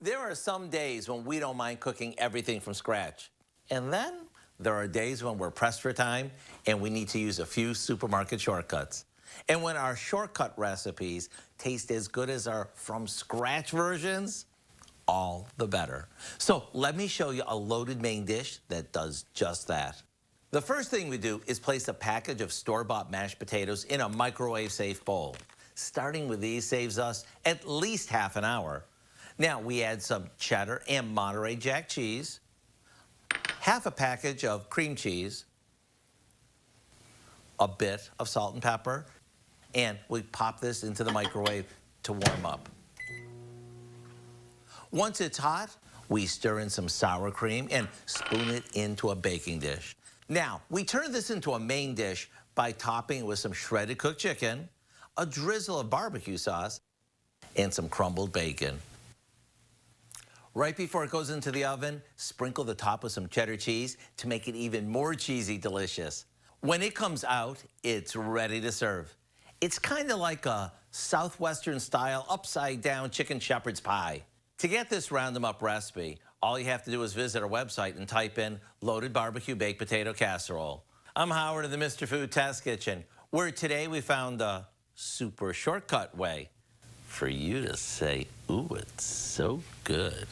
There are some days when we don't mind cooking everything from scratch. And then there are days when we're pressed for time and we need to use a few supermarket shortcuts. And when our shortcut recipes taste as good as our from scratch versions, all the better. So let me show you a loaded main dish that does just that. The first thing we do is place a package of store-bought mashed potatoes in a microwave-safe bowl. Starting with these saves us at least half an hour. Now we add some cheddar and Monterey Jack cheese, half a package of cream cheese, a bit of salt and pepper, and we pop this into the microwave to warm up. Once it's hot, we stir in some sour cream and spoon it into a baking dish. Now, we turn this into a main dish by topping it with some shredded cooked chicken, a drizzle of barbecue sauce, and some crumbled bacon. Right before it goes into the oven, sprinkle the top with some cheddar cheese to make it even more cheesy delicious. When it comes out, it's ready to serve. It's kind of like a Southwestern style upside down chicken shepherd's pie. To get this round 'em up recipe, all you have to do is visit our website and type in loaded barbecue baked potato casserole. I'm Howard of the Mr. Food Test Kitchen, where today we found a super shortcut way for you to say, ooh, it's so good.